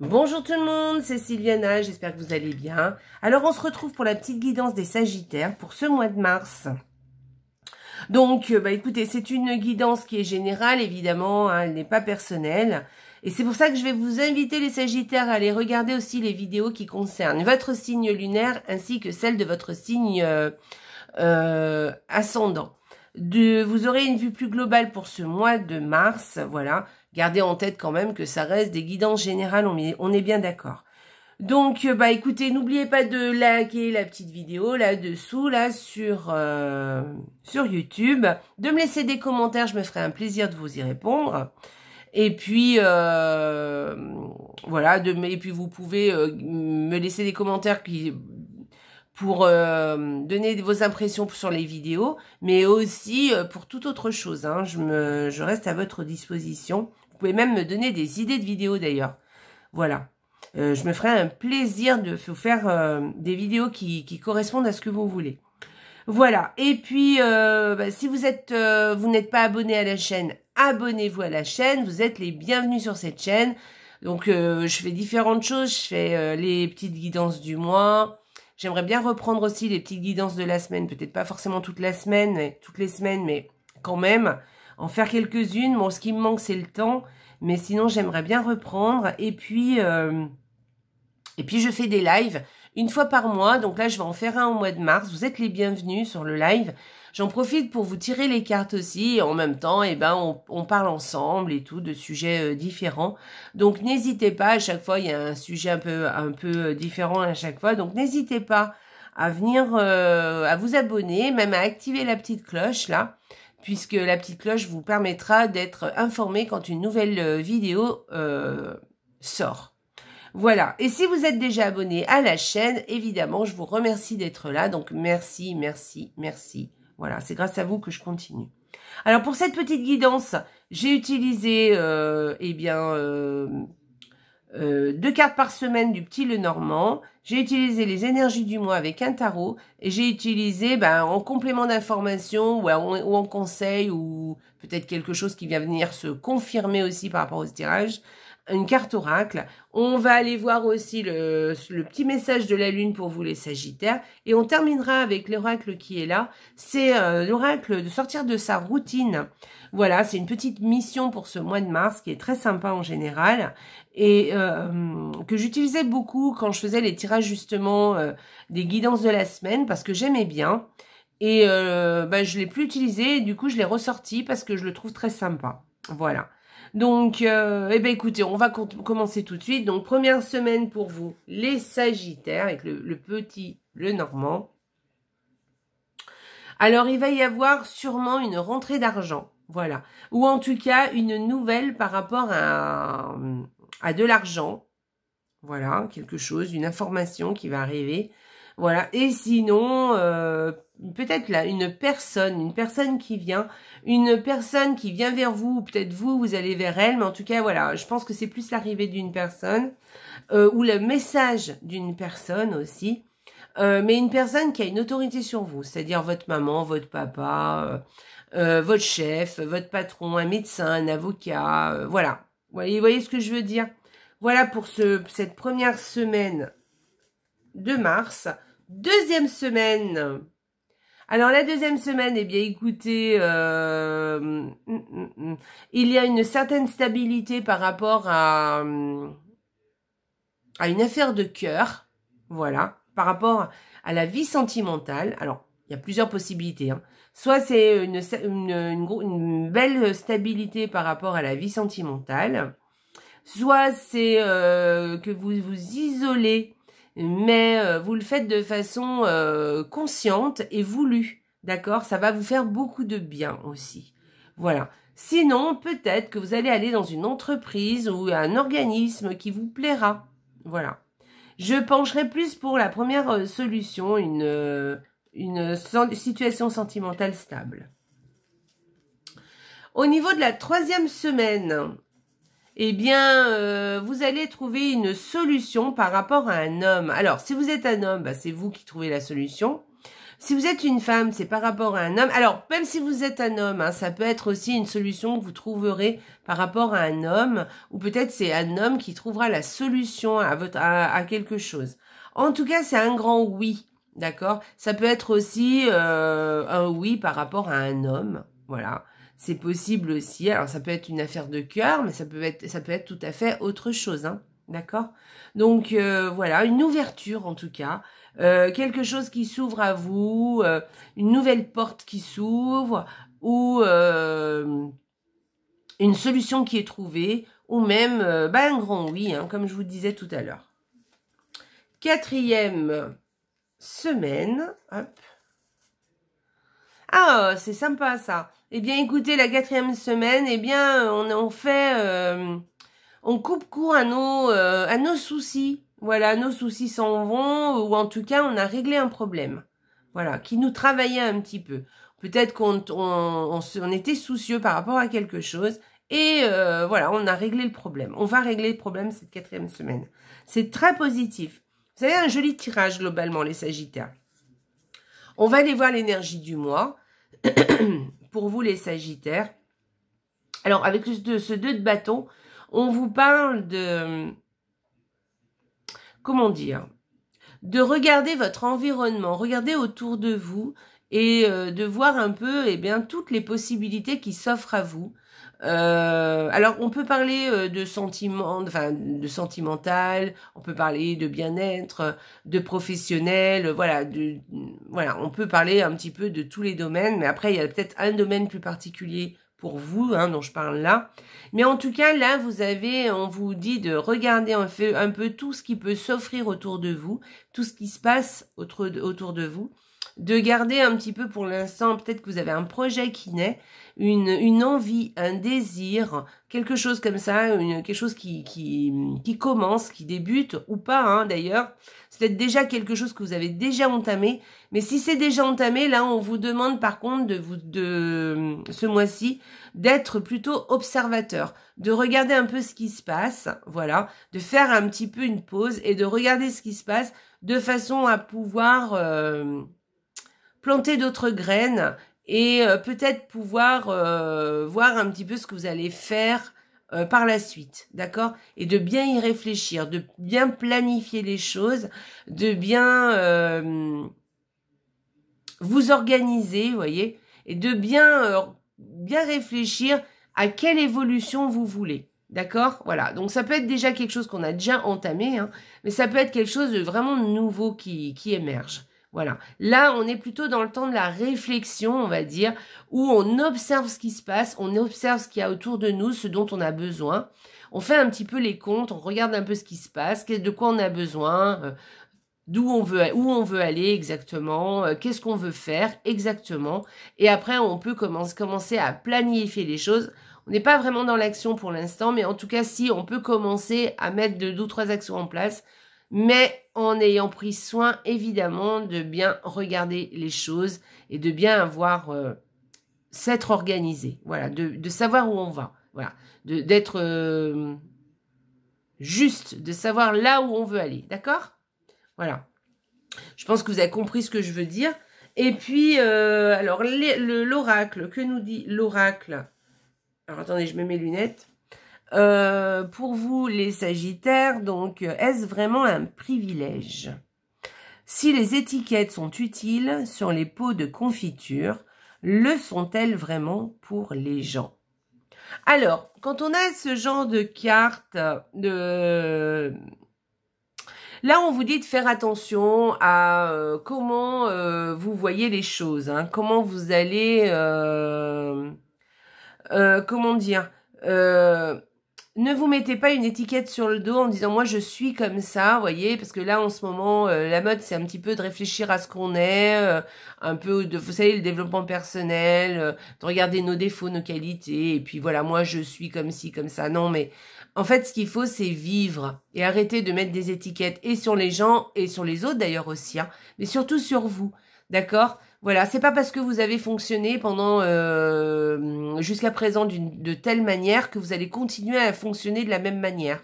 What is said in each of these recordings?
Bonjour tout le monde, c'est Sylviana, j'espère que vous allez bien. Alors on se retrouve pour la petite guidance des Sagittaires pour ce mois de mars. Donc écoutez, c'est une guidance qui est générale évidemment, hein, elle n'est pas personnelle. Et c'est pour ça que je vais vous inviter les Sagittaires à aller regarder aussi les vidéos qui concernent votre signe lunaire ainsi que celle de votre signe ascendant. Vous aurez une vue plus globale pour ce mois de mars, voilà. Gardez en tête quand même que ça reste des guidances générales, on est bien d'accord. Donc, écoutez, n'oubliez pas de liker la petite vidéo là-dessous, là, sur YouTube. De me laisser des commentaires, je me ferai un plaisir de vous y répondre. Et puis, voilà, et puis vous pouvez me laisser des commentaires pour donner vos impressions sur les vidéos, mais aussi pour toute autre chose. Hein. Je reste à votre disposition. Vous pouvez même me donner des idées de vidéos d'ailleurs. Voilà. Je me ferai un plaisir de vous faire des vidéos qui correspondent à ce que vous voulez. Voilà. Et puis, si vous n'êtes pas abonné à la chaîne, abonnez-vous à la chaîne. Vous êtes les bienvenus sur cette chaîne. Donc, je fais différentes choses. Je fais les petites guidances du mois. J'aimerais bien reprendre aussi les petites guidances de la semaine. Peut-être pas forcément toutes les semaines, mais quand même, en faire quelques-unes. Bon, ce qui me manque, c'est le temps. Mais sinon, j'aimerais bien reprendre. Et puis, je fais des lives une fois par mois. Donc là, je vais en faire un au mois de mars. Vous êtes les bienvenus sur le live. J'en profite pour vous tirer les cartes aussi. Et en même temps, on parle ensemble et tout de sujets différents. Donc, n'hésitez pas. À chaque fois, il y a un sujet un peu différent à chaque fois. Donc, n'hésitez pas à venir, à vous abonner, même à activer la petite cloche là, puisque la petite cloche vous permettra d'être informé quand une nouvelle vidéo sort. Voilà, et si vous êtes déjà abonné à la chaîne, évidemment, je vous remercie d'être là, donc merci, merci, merci. Voilà, c'est grâce à vous que je continue. Alors, pour cette petite guidance, j'ai utilisé, 2 cartes par semaine du Petit Lenormand. J'ai utilisé les énergies du mois avec un tarot, et j'ai utilisé, en complément d'information, ou en conseil, ou peut-être quelque chose qui vient venir se confirmer aussi par rapport au tirage, une carte oracle. On va aller voir aussi le petit message de la lune pour vous les Sagittaires. Et on terminera avec l'oracle qui est là. C'est l'oracle de sortir de sa routine. Voilà, c'est une petite mission pour ce mois de mars qui est très sympa en général. Et que j'utilisais beaucoup quand je faisais les tirages justement des guidances de la semaine parce que j'aimais bien. Et je l'ai plus utilisé et du coup je l'ai ressorti parce que je le trouve très sympa. Voilà. Donc, écoutez, on va commencer tout de suite. Donc, première semaine pour vous, les Sagittaires, avec le Petit Lenormand. Alors, il va y avoir sûrement une rentrée d'argent, voilà. Ou en tout cas, une nouvelle par rapport à de l'argent. Voilà, quelque chose, une information qui va arriver. Voilà, et sinon, peut-être là, une personne qui vient vers vous, ou peut-être vous allez vers elle, mais en tout cas, voilà, je pense que c'est plus l'arrivée d'une personne, ou le message d'une personne aussi, mais une personne qui a une autorité sur vous, c'est-à-dire votre maman, votre papa, votre chef, votre patron, un médecin, un avocat, voilà. Vous voyez ce que je veux dire? Voilà pour cette première semaine de mars. Deuxième semaine. Alors la deuxième semaine, écoutez, il y a une certaine stabilité par rapport à une affaire de cœur, voilà, par rapport à la vie sentimentale. Alors, il y a plusieurs possibilités, hein. Soit c'est une belle stabilité par rapport à la vie sentimentale, soit c'est que vous vous isolez, mais vous le faites de façon consciente et voulue, d'accord? Ça va vous faire beaucoup de bien aussi. Voilà. Sinon, peut-être que vous allez aller dans une entreprise ou un organisme qui vous plaira. Voilà. Je pencherai plus pour la première solution, une situation sentimentale stable. Au niveau de la troisième semaine, vous allez trouver une solution par rapport à un homme. Alors, si vous êtes un homme, c'est vous qui trouvez la solution. Si vous êtes une femme, c'est par rapport à un homme. Alors, même si vous êtes un homme, hein, ça peut être aussi une solution que vous trouverez par rapport à un homme, ou peut-être c'est un homme qui trouvera la solution à quelque chose. En tout cas, c'est un grand oui, d'accord? Ça peut être aussi un oui par rapport à un homme, voilà. C'est possible aussi. Alors, ça peut être une affaire de cœur, mais ça peut être tout à fait autre chose, hein, d'accord? Donc, voilà, une ouverture en tout cas. Quelque chose qui s'ouvre à vous, une nouvelle porte qui s'ouvre, ou une solution qui est trouvée, ou même un grand oui, hein, comme je vous disais tout à l'heure. 4e semaine, hop. Ah, c'est sympa ça. Eh bien, écoutez, la 4e semaine, eh bien, on coupe court à nos soucis. Voilà, nos soucis s'en vont, ou en tout cas, on a réglé un problème. Voilà, qui nous travaillait un petit peu. Peut-être on était soucieux par rapport à quelque chose, et voilà, on a réglé le problème. On va régler le problème cette 4e semaine. C'est très positif. Vous avez un joli tirage globalement, les Sagittaires. On va aller voir l'énergie du mois. Pour vous, les Sagittaires. Alors, avec ce 2 de bâton, on vous parle de... Comment dire? De regarder votre environnement, regarder autour de vous et de voir un peu, eh bien, toutes les possibilités qui s'offrent à vous. Alors, on peut parler de sentiment, enfin, de sentimental, on peut parler de bien-être, de professionnel, voilà, on peut parler un petit peu de tous les domaines, mais après, il y a peut-être un domaine plus particulier pour vous, hein, dont je parle là. Mais en tout cas, là, on vous dit de regarder un peu tout ce qui peut s'offrir autour de vous, tout ce qui se passe autour de vous, de garder un petit peu pour l'instant, peut-être que vous avez un projet qui naît, une envie, un désir, quelque chose comme ça, quelque chose qui commence, qui débute, ou pas, hein, d'ailleurs. C'est peut-être déjà quelque chose que vous avez déjà entamé, mais si c'est déjà entamé, là, on vous demande par contre de ce mois-ci, d'être plutôt observateur, de regarder un peu ce qui se passe, voilà, de faire un petit peu une pause et de regarder ce qui se passe de façon à pouvoir planter d'autres graines et peut-être pouvoir voir un petit peu ce que vous allez faire par la suite, d'accord? Et de bien y réfléchir, de bien planifier les choses, de bien vous organiser, vous voyez, et de bien réfléchir à quelle évolution vous voulez, d'accord? Voilà, donc ça peut être déjà quelque chose qu'on a déjà entamé, hein, mais ça peut être quelque chose de vraiment nouveau qui émerge. Voilà, là on est plutôt dans le temps de la réflexion, on va dire, où on observe ce qui se passe, on observe ce qu'il y a autour de nous, ce dont on a besoin. On fait un petit peu les comptes, on regarde un peu ce qui se passe, de quoi on a besoin, où on veut aller exactement, qu'est-ce qu'on veut faire exactement. Et après, on peut commencer à planifier les choses. On n'est pas vraiment dans l'action pour l'instant, mais en tout cas, si, on peut commencer à mettre 2 ou 3 actions en place, mais en ayant pris soin, évidemment, de bien regarder les choses et de bien avoir, s'être organisé, voilà, de savoir où on va, voilà, d'être juste, de savoir là où on veut aller, d'accord? Voilà, je pense que vous avez compris ce que je veux dire. Et puis, alors, l'oracle, que nous dit l'oracle? Alors, attendez, je mets mes lunettes. Pour vous, les Sagittaires, donc, est-ce vraiment un privilège? Si les étiquettes sont utiles sur les pots de confiture, le sont-elles vraiment pour les gens? Alors, quand on a ce genre de cartes, là, on vous dit de faire attention à comment vous voyez les choses, hein, comment vous allez, comment dire, ne vous mettez pas une étiquette sur le dos en disant « moi je suis comme ça », vous voyez, parce que là en ce moment, la mode c'est un petit peu de réfléchir à ce qu'on est, un peu de, vous savez, le développement personnel, de regarder nos défauts, nos qualités, et puis voilà, moi je suis comme ci, comme ça. Non, mais en fait ce qu'il faut c'est vivre et arrêter de mettre des étiquettes et sur les gens et sur les autres d'ailleurs aussi, hein, mais surtout sur vous, d'accord ? Voilà, c'est pas parce que vous avez fonctionné pendant jusqu'à présent de telle manière que vous allez continuer à fonctionner de la même manière.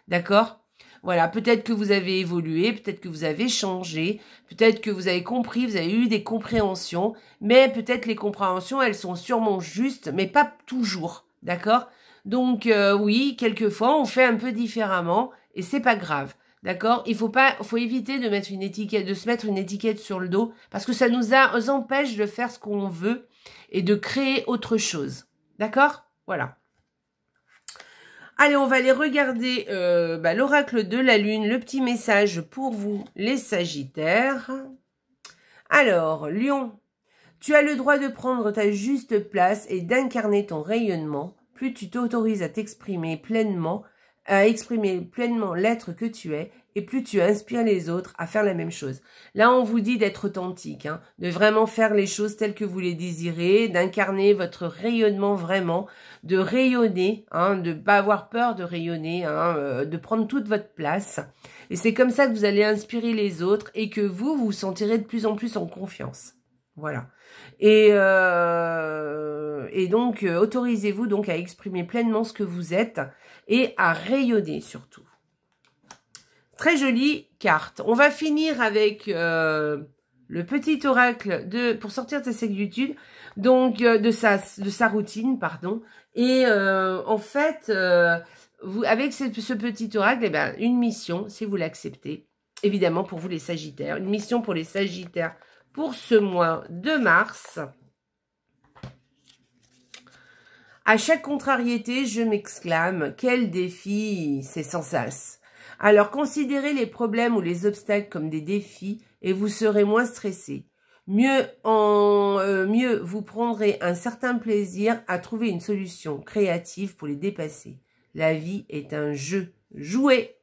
D'accord? Voilà, peut-être que vous avez évolué, peut-être que vous avez changé, peut-être que vous avez compris, vous avez eu des compréhensions, mais peut-être les compréhensions, elles sont sûrement justes, mais pas toujours, d'accord? Donc oui, quelquefois, on fait un peu différemment, et c'est pas grave. D'accord? Faut éviter de mettre une étiquette, de se mettre une étiquette sur le dos, parce que ça nous empêche de faire ce qu'on veut et de créer autre chose. D'accord? Voilà. Allez, on va aller regarder l'oracle de la lune, le petit message pour vous, les Sagittaires. Alors, Lion, tu as le droit de prendre ta juste place et d'incarner ton rayonnement. Plus tu t'autorises à t'exprimer pleinement, l'être que tu es, et plus tu inspires les autres à faire la même chose. Là, on vous dit d'être authentique, hein, de vraiment faire les choses telles que vous les désirez, d'incarner votre rayonnement vraiment, de rayonner, hein, de ne pas avoir peur de rayonner, hein, de prendre toute votre place. Et c'est comme ça que vous allez inspirer les autres et que vous vous sentirez de plus en plus en confiance. Voilà. Et donc, autorisez-vous donc à exprimer pleinement ce que vous êtes et à rayonner surtout. Très jolie carte. On va finir avec le petit oracle pour sortir de sa séquitude, donc de sa routine, pardon. Et en fait, avec ce petit oracle, eh ben, une mission, si vous l'acceptez, évidemment pour vous les Sagittaires, une mission pour les Sagittaires pour ce mois de mars. À chaque contrariété, je m'exclame, quel défi, c'est sans sas. Alors considérez les problèmes ou les obstacles comme des défis et vous serez moins stressé. Mieux, vous prendrez un certain plaisir à trouver une solution créative pour les dépasser. La vie est un jeu. Jouez.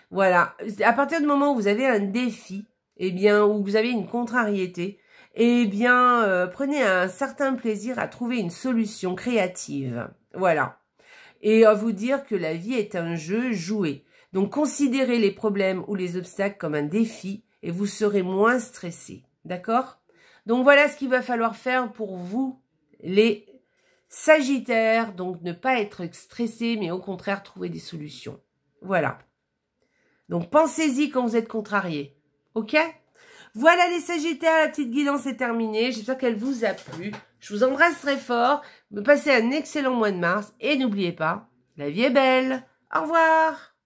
Voilà. À partir du moment où vous avez un défi, eh bien, où vous avez une contrariété, eh bien, prenez un certain plaisir à trouver une solution créative. Voilà. Et à vous dire que la vie est un jeu, joué. Donc, considérez les problèmes ou les obstacles comme un défi et vous serez moins stressé. D'accord? Donc, voilà ce qu'il va falloir faire pour vous, les Sagittaires. Donc, ne pas être stressé, mais au contraire, trouver des solutions. Voilà. Donc, pensez-y quand vous êtes contrarié. OK? Voilà les Sagittaires, la petite guidance est terminée. J'espère qu'elle vous a plu. Je vous embrasse très fort. Passez un excellent mois de mars. Et n'oubliez pas, la vie est belle. Au revoir.